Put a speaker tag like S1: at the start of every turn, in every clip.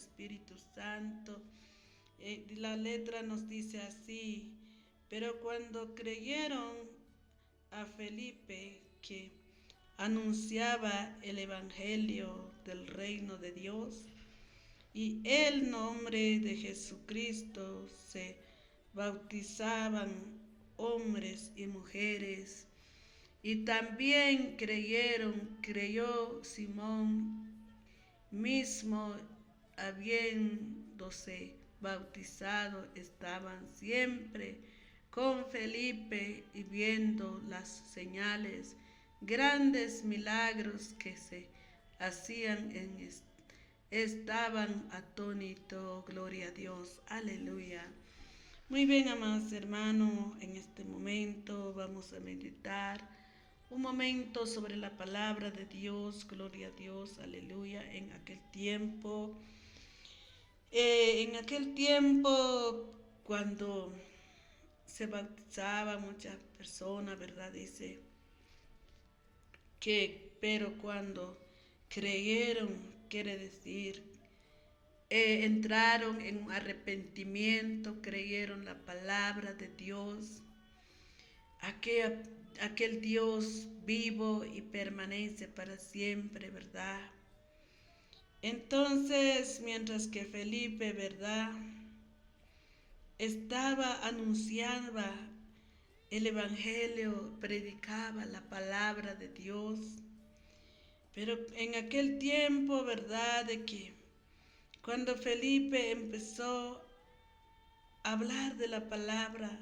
S1: Espíritu Santo. La letra nos dice así: pero cuando creyeron a Felipe, que anunciaba el evangelio del reino de Dios, y el nombre de Jesucristo, se bautizaban hombres y mujeres. Y también creyó Simón mismo, habiéndose bautizado, estaban siempre con Felipe, y viendo las señales, grandes milagros que se hacían estaban atónitos. Gloria a Dios, aleluya. Muy bien, amados hermanos, en este momento vamos a meditar un momento sobre la palabra de Dios. Gloria a Dios, aleluya. En aquel tiempo, cuando se bautizaba muchas personas, ¿verdad? Dice pero cuando creyeron, quiere decir, entraron en arrepentimiento, creyeron la palabra de Dios, aquel Dios vivo y permanece para siempre, ¿verdad? Entonces, mientras que Felipe, ¿verdad?, anunciaba el evangelio, predicaba la palabra de Dios, pero en aquel tiempo, ¿verdad?, de que cuando Felipe empezó a hablar de la palabra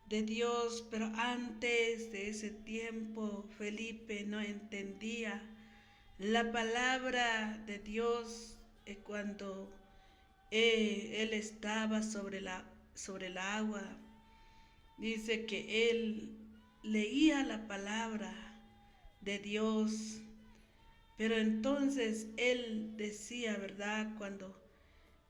S1: de Dios, pero antes de ese tiempo Felipe no entendía la palabra de Dios. Cuando él estaba sobre el agua, dice que él leía la palabra de Dios, pero entonces él decía, ¿verdad?, cuando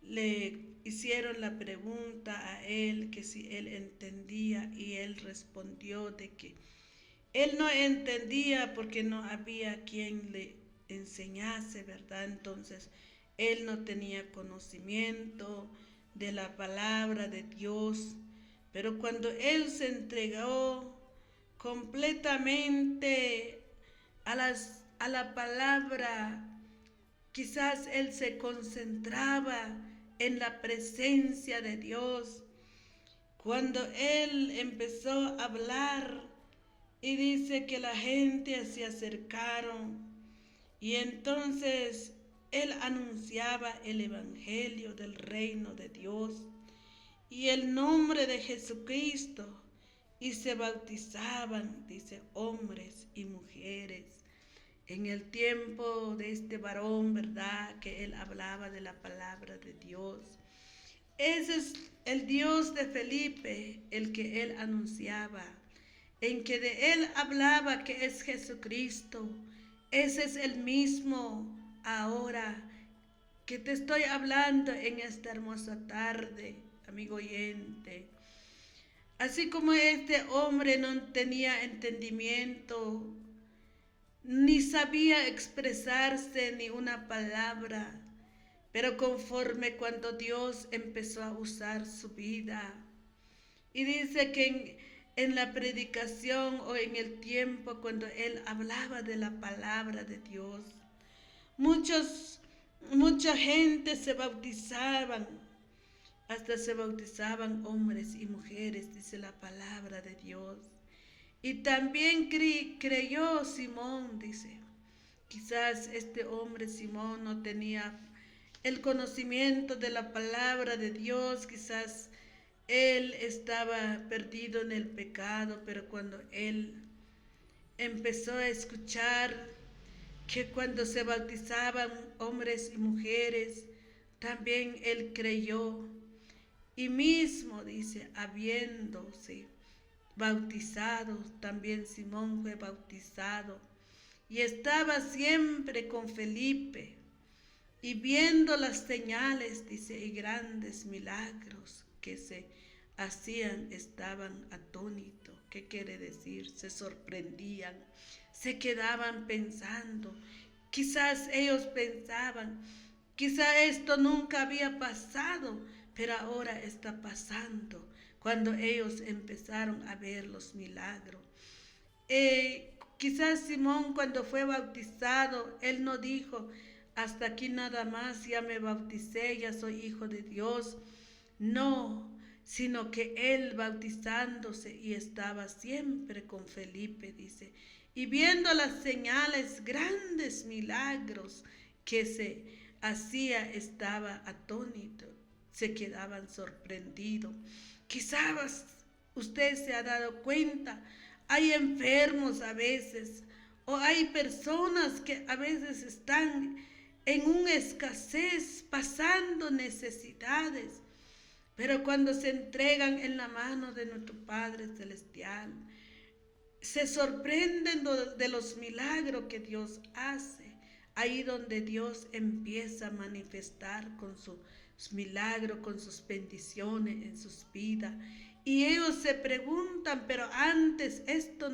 S1: le hicieron la pregunta a él que si él entendía, y él respondió de que él no entendía porque no había quien le enseñase, ¿verdad? Entonces él no tenía conocimiento de la palabra de Dios, pero cuando él se entregó completamente a la palabra, quizás él se concentraba en la presencia de Dios. Cuando él empezó a hablar, y dice que la gente se acercaron, y entonces él anunciaba el evangelio del reino de Dios y el nombre de Jesucristo, y se bautizaban, dice, hombres y mujeres. En el tiempo de este varón, ¿verdad?, que él hablaba de la palabra de Dios. Ese es el Dios de Felipe, el que él anunciaba, en que de él hablaba, que es Jesucristo. Ese es el mismo ahora que te estoy hablando en esta hermosa tarde, amigo oyente. Así como este hombre no tenía entendimiento, ni sabía expresarse ni una palabra, pero conforme cuando Dios empezó a usar su vida, y dice que en la predicación, o en el tiempo cuando él hablaba de la palabra de Dios, mucha gente se bautizaban, hasta se bautizaban hombres y mujeres, dice la palabra de Dios. Y también creyó Simón, dice. Quizás este hombre Simón no tenía el conocimiento de la palabra de Dios, quizás él estaba perdido en el pecado, pero cuando él empezó a escuchar que cuando se bautizaban hombres y mujeres, también él creyó. Y mismo, dice, habiéndose bautizado, también Simón fue bautizado, y estaba siempre con Felipe, y viendo las señales, dice, y grandes milagros que se hacían, estaban atónitos. ¿Qué quiere decir? Se sorprendían, se quedaban pensando. Quizás ellos pensaban Quizá esto nunca había pasado, pero ahora está pasando cuando ellos empezaron a ver los milagros. Quizás Simón cuando fue bautizado, él no dijo, hasta aquí nada más, ya me bauticé, ya soy hijo de Dios. No, sino que él bautizándose y estaba siempre con Felipe, dice, y viendo las señales, grandes milagros que se hacía, estaba atónito, se quedaban sorprendidos. Quizás usted se ha dado cuenta, hay enfermos a veces, o hay personas que a veces están en una escasez, pasando necesidades, pero cuando se entregan en la mano de nuestro Padre Celestial, se sorprenden de los milagros que Dios hace. Ahí donde Dios empieza a manifestar con sus milagros, con sus bendiciones en sus vidas. Y ellos se preguntan, pero antes esto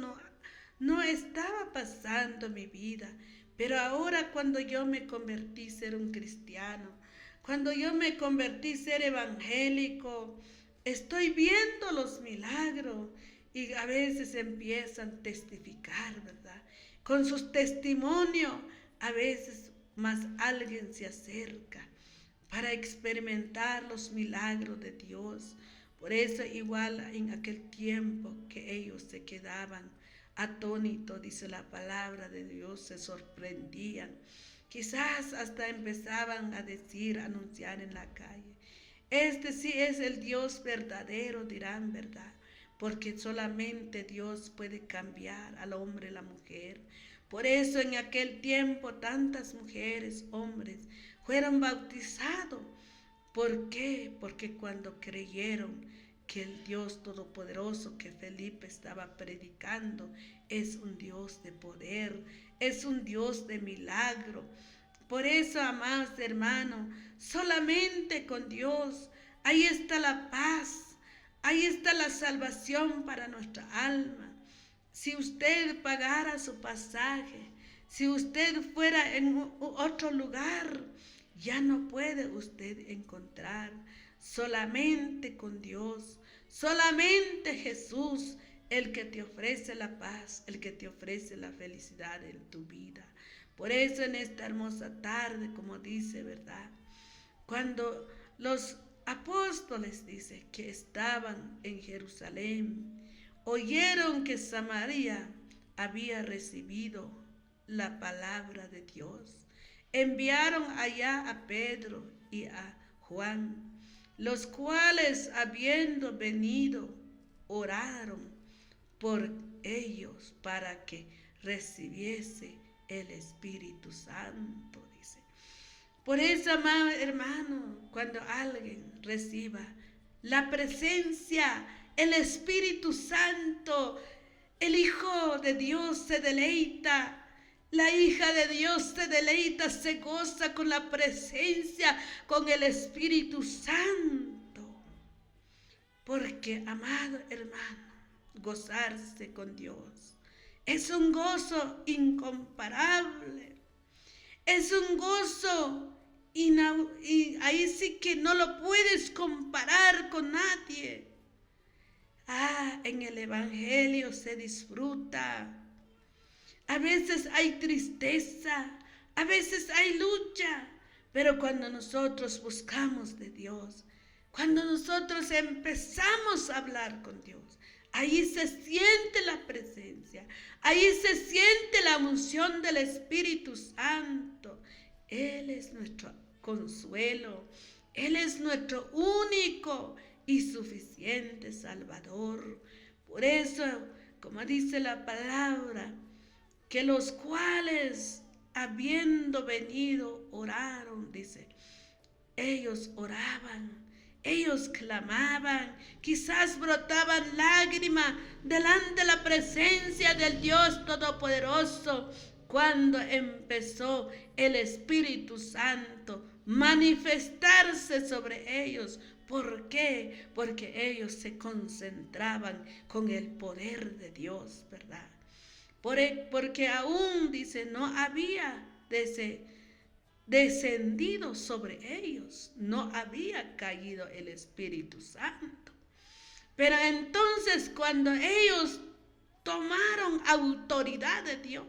S1: no estaba pasando en mi vida. Pero ahora cuando yo me convertí a ser un cristiano, cuando yo me convertí a ser evangélico, estoy viendo los milagros. Y a veces empiezan a testificar, ¿verdad? Con sus testimonios, a veces más alguien se acerca para experimentar los milagros de Dios. Por eso igual en aquel tiempo que ellos se quedaban atónitos, dice la palabra de Dios, se sorprendían. Quizás hasta empezaban a decir, a anunciar en la calle, este sí es el Dios verdadero, dirán, ¿verdad? Porque solamente Dios puede cambiar al hombre y la mujer. Por eso en aquel tiempo tantas mujeres, hombres, fueron bautizados. ¿Por qué? Porque cuando creyeron que el Dios Todopoderoso que Felipe estaba predicando es un Dios de poder, es un Dios de milagro. Por eso, amados hermanos, solamente con Dios, ahí está la paz. Ahí está la salvación para nuestra alma. Si usted pagara su pasaje, si usted fuera en otro lugar, ya no puede usted encontrar. Solamente con Dios, solamente Jesús, el que te ofrece la paz, el que te ofrece la felicidad en tu vida. Por eso en esta hermosa tarde, como dice, ¿verdad? Cuando los apóstoles, dice, que estaban en Jerusalén, oyeron que Samaria había recibido la palabra de Dios. Enviaron allá a Pedro y a Juan, los cuales, habiendo venido, oraron por ellos para que recibiese el Espíritu Santo, dice. Por eso, amado hermano, cuando alguien reciba la presencia, el Espíritu Santo, el Hijo de Dios se deleita, la hija de Dios se deleita, se goza con la presencia, con el Espíritu Santo. Porque, amado hermano, gozarse con Dios es un gozo incomparable. Es un gozo y ahí sí que no lo puedes comparar con nadie. En el Evangelio se disfruta. A veces hay tristeza, a veces hay lucha, pero cuando nosotros buscamos de Dios, cuando nosotros empezamos a hablar con Dios, ahí se siente la presencia, ahí se siente la unción del Espíritu Santo. Él es nuestro consuelo, Él es nuestro único y suficiente Salvador. Por eso, como dice la palabra, que los cuales, habiendo venido, oraron, dice, ellos oraban. Ellos clamaban, quizás brotaban lágrimas delante de la presencia del Dios Todopoderoso cuando empezó el Espíritu Santo manifestarse sobre ellos. ¿Por qué? Porque ellos se concentraban con el poder de Dios, ¿verdad? Porque aún, dice, no había descendido sobre ellos. No había caído el Espíritu Santo. Pero entonces cuando ellos tomaron autoridad de Dios,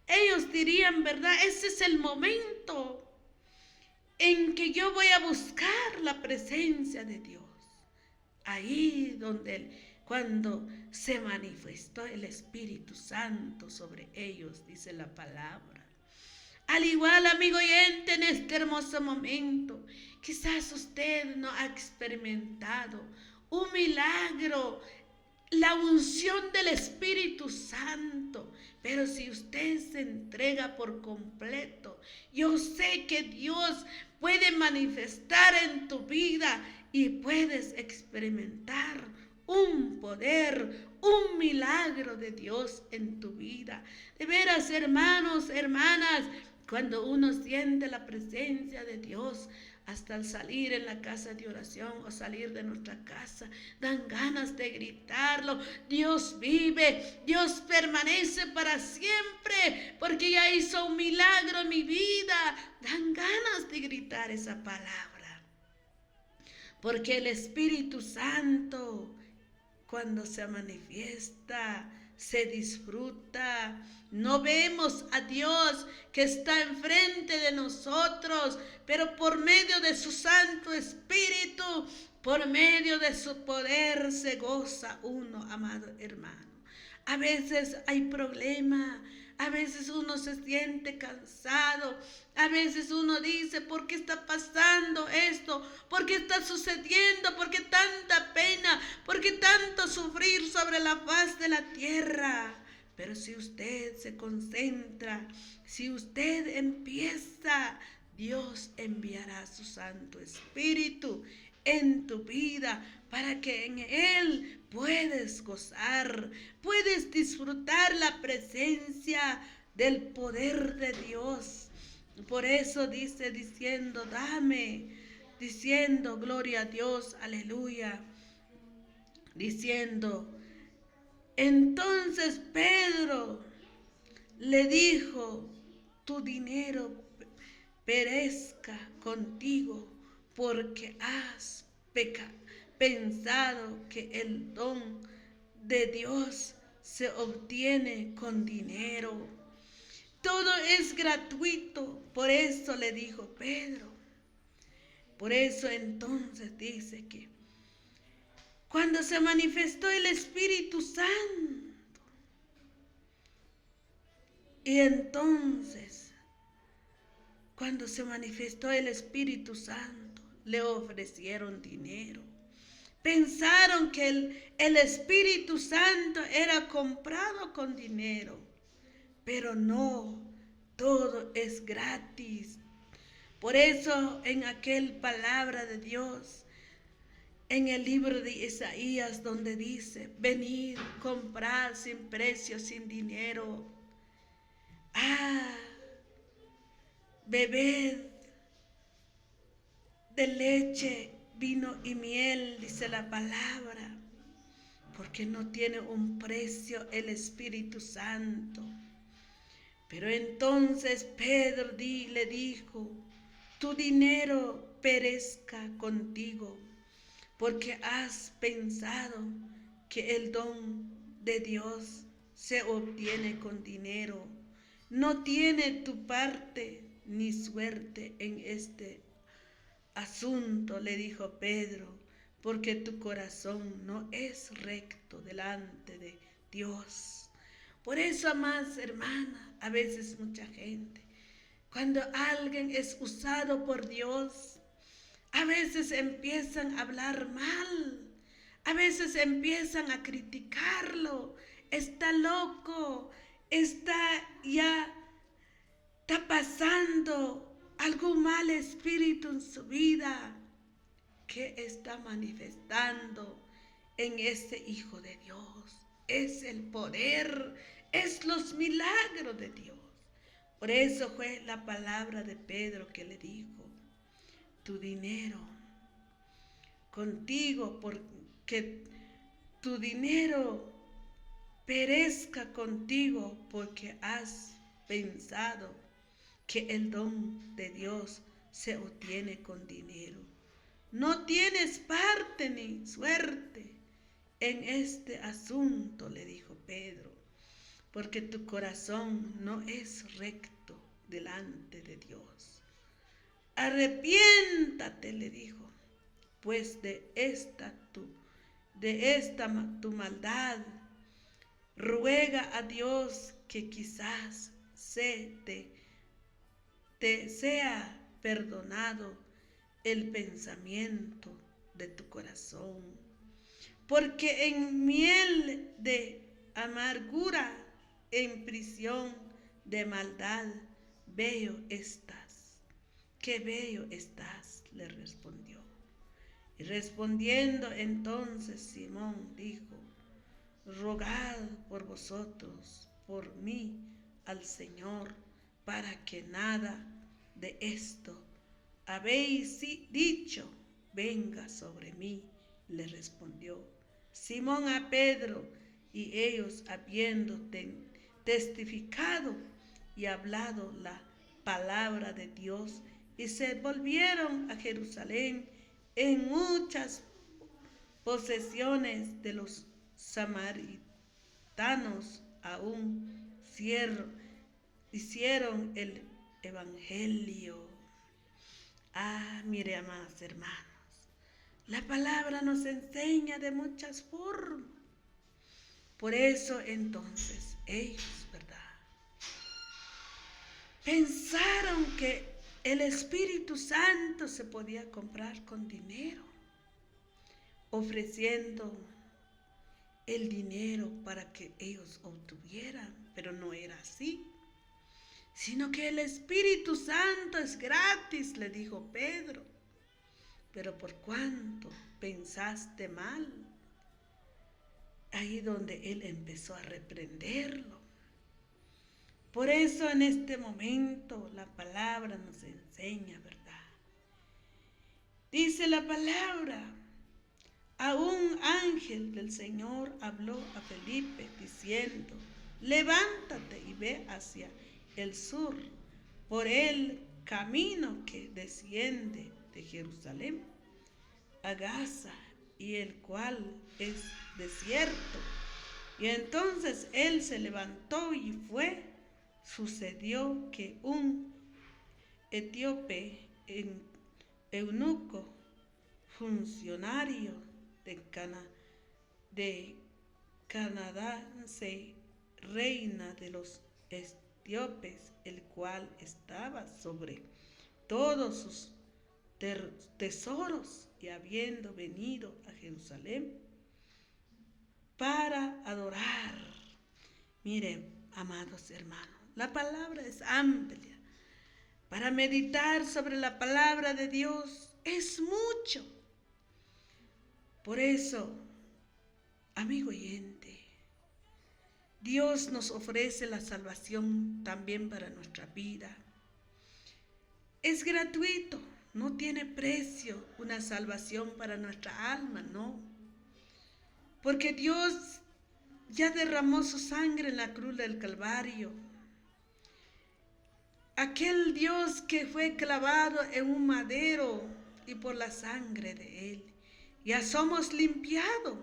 S1: ellos dirían, ¿verdad? Ese es el momento en que yo voy a buscar la presencia de Dios. Ahí cuando se manifestó el Espíritu Santo sobre ellos, dice la palabra. Al igual, amigo oyente, en este hermoso momento, quizás usted no ha experimentado un milagro, la unción del Espíritu Santo. Pero si usted se entrega por completo, yo sé que Dios puede manifestar en tu vida y puedes experimentar un poder, un milagro de Dios en tu vida. De veras, hermanos, hermanas, cuando uno siente la presencia de Dios, hasta al salir en la casa de oración o salir de nuestra casa, dan ganas de gritarlo. Dios vive, Dios permanece para siempre, porque ya hizo un milagro en mi vida. Dan ganas de gritar esa palabra, porque el Espíritu Santo, cuando se manifiesta, se disfruta. No vemos a Dios que está enfrente de nosotros, pero por medio de su Santo Espíritu, por medio de su poder, se goza uno, amado hermano. A veces hay problemas, a veces uno se siente cansado, a veces uno dice, ¿por qué está pasando esto? ¿Por qué está sucediendo? ¿Por qué tanta pena? ¿Por qué tanto sufrir sobre la faz de la tierra? Pero si usted se concentra, si usted empieza, Dios enviará su Santo Espíritu en tu vida para que en Él puedes gozar, puedes disfrutar la presencia del poder de Dios. Por eso dice, diciendo, diciendo, gloria a Dios, aleluya, diciendo, entonces Pedro le dijo, tu dinero perezca contigo, porque has pensado que el don de Dios se obtiene con dinero. Todo es gratuito. Por eso le dijo Pedro. Por eso entonces dice que cuando se manifestó el Espíritu Santo, y entonces cuando se manifestó el Espíritu Santo, le ofrecieron dinero. Pensaron que el Espíritu Santo era comprado con dinero, pero no, todo es gratis. Por eso en aquel palabra de Dios, en el libro de Isaías, donde dice, venid, comprad sin precio, sin dinero. Bebed de leche, vino y miel, dice la palabra, porque no tiene un precio el Espíritu Santo. Pero entonces Pedro le dijo, tu dinero perezca contigo, porque has pensado que el don de Dios se obtiene con dinero. No tiene tu parte ni suerte en este asunto, le dijo Pedro, porque tu corazón no es recto delante de Dios. Por eso, amadas hermanas, a veces mucha gente, cuando alguien es usado por Dios, a veces empiezan a hablar mal, a veces empiezan a criticarlo, está loco, está pasando algún mal espíritu en su vida. ¿Qué está manifestando en ese Hijo de Dios? Es el poder, es los milagros de Dios. Por eso fue la palabra de Pedro que le dijo, tu dinero contigo, porque tu dinero perezca contigo, porque has pensado que el don de Dios se obtiene con dinero. No tienes parte ni suerte en este asunto, le dijo Pedro, porque tu corazón no es recto delante de Dios. Arrepiéntate, le dijo, pues de esta tu maldad. Ruega a Dios que quizás te sea perdonado el pensamiento de tu corazón, porque en miel de amargura, en prisión de maldad, bello estás. Qué bello estás, le respondió. Y respondiendo entonces Simón dijo, rogad por vosotros, por mí, al Señor, para que nada de esto habéis dicho venga sobre mí, le respondió Simón a Pedro, y ellos habiendo testificado y hablado la palabra de Dios, y se volvieron a Jerusalén en muchas posesiones de los samaritanos, aún hicieron el evangelio. Mire, amados hermanos, la palabra nos enseña de muchas formas. Por eso entonces ellos, ¿verdad?, pensaron que el Espíritu Santo se podía comprar con dinero, ofreciendo el dinero para que ellos obtuvieran, pero no era así, sino que el Espíritu Santo es gratis, le dijo Pedro. Pero por cuanto pensaste mal, ahí donde él empezó a reprenderlo. Por eso en este momento la palabra nos enseña, ¿verdad? Dice la palabra, a un ángel del Señor habló a Felipe diciendo, levántate y ve hacia el sur, por el camino que desciende de Jerusalén a Gaza, y el cual es desierto. Y entonces él se levantó y fue. Sucedió que un etíope, eunuco, funcionario de Candace, reina de los etíopes, el cual estaba sobre todos sus tesoros, y habiendo venido a Jerusalén para adorar. Miren, amados hermanos, la palabra es amplia. Para meditar sobre la palabra de Dios es mucho. Por eso, amigo oyente, Dios nos ofrece la salvación también para nuestra vida. Es gratuito, no tiene precio una salvación para nuestra alma, no. Porque Dios ya derramó su sangre en la cruz del Calvario. Aquel Dios que fue clavado en un madero, y por la sangre de él ya somos limpiados.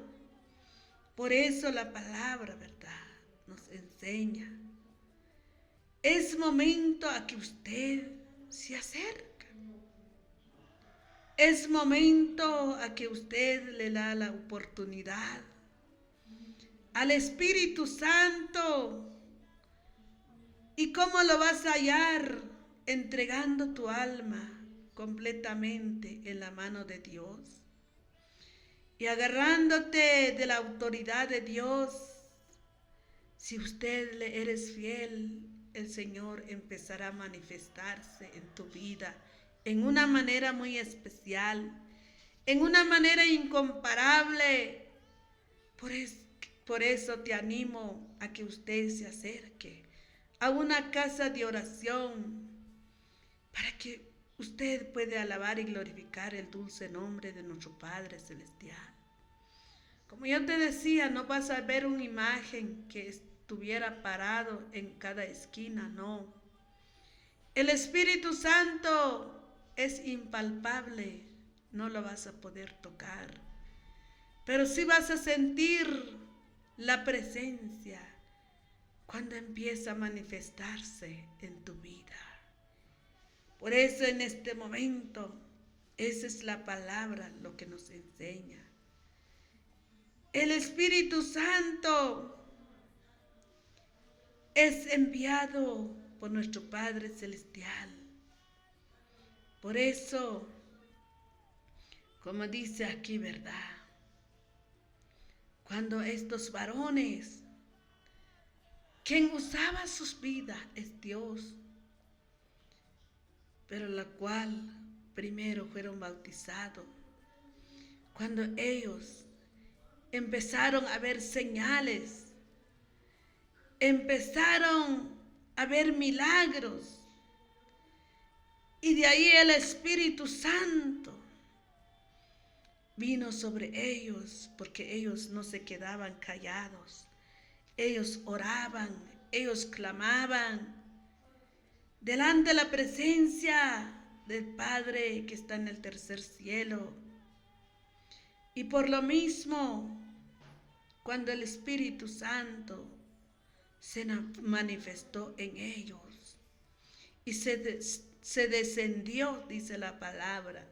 S1: Por eso la palabra, ¿verdad?, nos enseña. Es momento a que usted se acerque. Es momento a que usted le da la oportunidad al Espíritu Santo. ¿Y cómo lo vas a hallar? Entregando tu alma completamente en la mano de Dios y agarrándote de la autoridad de Dios. Si usted le eres fiel, el Señor empezará a manifestarse en tu vida en una manera muy especial, en una manera incomparable. Por eso te animo a que usted se acerque a una casa de oración, para que usted pueda alabar y glorificar el dulce nombre de nuestro Padre Celestial. Como yo te decía, no vas a ver una imagen que estuviera parado en cada esquina, no. El Espíritu Santo es impalpable, no lo vas a poder tocar, pero sí vas a sentir la presencia cuando empieza a manifestarse en tu vida. Por eso en este momento, esa es la palabra lo que nos enseña. El Espíritu Santo es enviado por nuestro Padre Celestial. Por eso, como dice aquí, ¿verdad? Cuando estos varones, quien usaba sus vidas es Dios, pero la cual primero fueron bautizados. Cuando ellos empezaron a ver señales, empezaron a ver milagros, y de ahí el Espíritu Santo vino sobre ellos, porque ellos no se quedaban callados. Ellos oraban, ellos clamaban delante de la presencia del Padre que está en el tercer cielo. Y por lo mismo, cuando el Espíritu Santo se manifestó en ellos y se descendió, dice la palabra,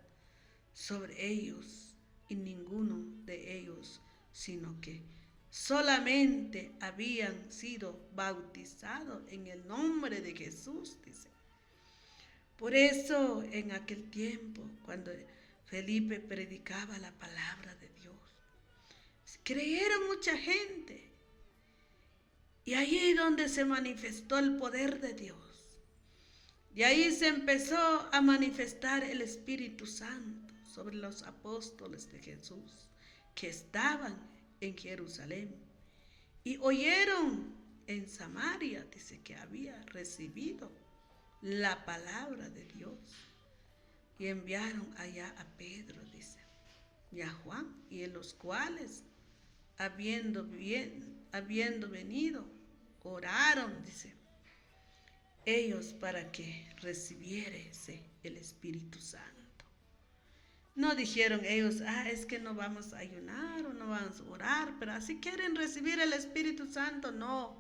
S1: sobre ellos, y ninguno de ellos, sino que solamente habían sido bautizados en el nombre de Jesús, dice. Por eso en aquel tiempo, cuando Felipe predicaba la palabra de Dios, creyeron mucha gente. Y ahí es donde se manifestó el poder de Dios. Y ahí se empezó a manifestar el Espíritu Santo sobre los apóstoles de Jesús que estaban en Jerusalén. Y oyeron en Samaria, dice que había recibido la palabra de Dios. Y enviaron allá a Pedro, dice, y a Juan, y en los cuales, habiendo venido, oraron, dice, ellos para que recibiese el Espíritu Santo. No dijeron ellos, es que no vamos a ayunar o no vamos a orar, pero así quieren recibir el Espíritu Santo. No,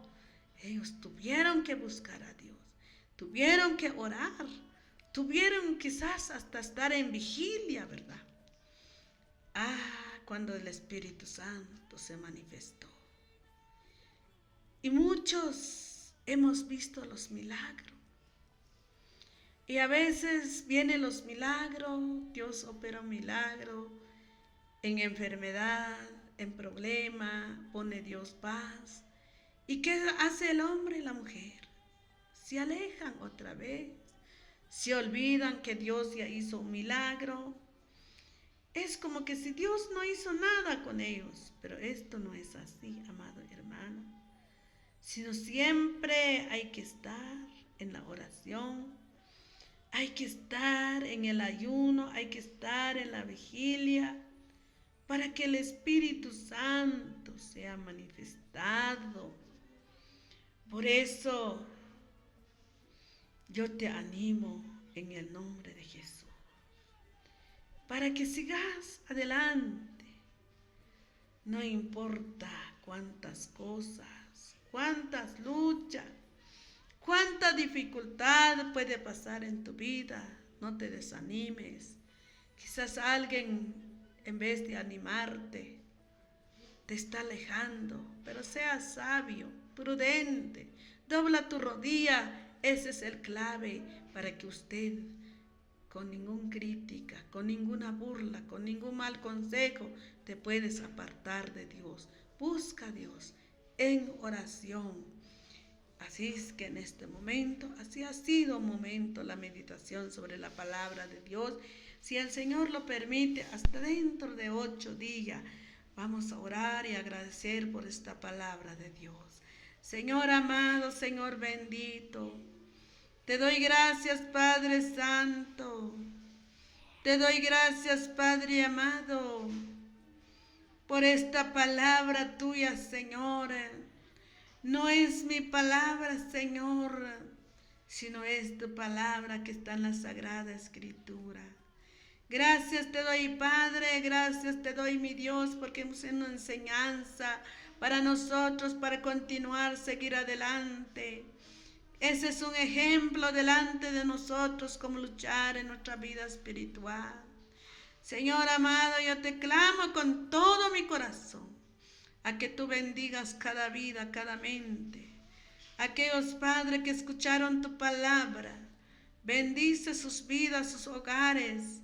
S1: ellos tuvieron que buscar a Dios, tuvieron que orar, tuvieron quizás hasta estar en vigilia, ¿verdad? Cuando el Espíritu Santo se manifestó. Y muchos hemos visto los milagros. Y a veces vienen los milagros, Dios opera un milagro en enfermedad, en problema, pone Dios paz. ¿Y qué hace el hombre y la mujer? Se alejan otra vez, se olvidan que Dios ya hizo un milagro. Es como que si Dios no hizo nada con ellos, pero esto no es así, amado hermano, sino siempre hay que estar en la oración, hay que estar en el ayuno, hay que estar en la vigilia, para que el Espíritu Santo sea manifestado. Por eso yo te animo en el nombre de Jesús, para que sigas adelante. No importa cuántas cosas, cuántas luchas, cuánta dificultad puede pasar en tu vida, no te desanimes. Quizás alguien, en vez de animarte, te está alejando, pero sea sabio, prudente, dobla tu rodilla. Ese es el clave para que usted, con ninguna crítica, con ninguna burla, con ningún mal consejo, te puedes apartar de Dios. Busca a Dios en oración. Así es que en este momento, así ha sido un momento la meditación sobre la palabra de Dios. Si el Señor lo permite, hasta dentro de 8 días, vamos a orar y agradecer por esta palabra de Dios. Señor amado, Señor bendito, te doy gracias, Padre Santo. Te doy gracias, Padre amado, por esta palabra tuya, Señor. No es mi palabra, Señor, sino es tu palabra que está en la Sagrada Escritura. Gracias te doy, Padre, gracias te doy, mi Dios, porque es una enseñanza para nosotros, para continuar, seguir adelante. Ese es un ejemplo delante de nosotros, como luchar en nuestra vida espiritual. Señor amado, yo te clamo con todo mi corazón a que tú bendigas cada vida, cada mente. Aquellos padres que escucharon tu palabra, bendice sus vidas, sus hogares.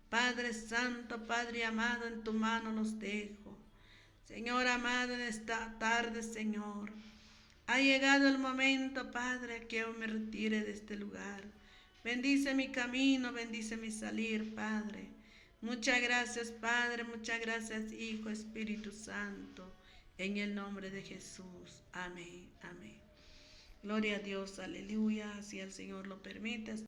S1: Padre Santo, Padre amado, en tu mano los dejo. Señor amado, en esta tarde, Señor, ha llegado el momento, Padre, que yo me retire de este lugar. Bendice mi camino, bendice mi salir, Padre. Muchas gracias, Padre, muchas gracias, Hijo, Espíritu Santo, en el nombre de Jesús. Amén, amén. Gloria a Dios, aleluya, si el Señor lo permite.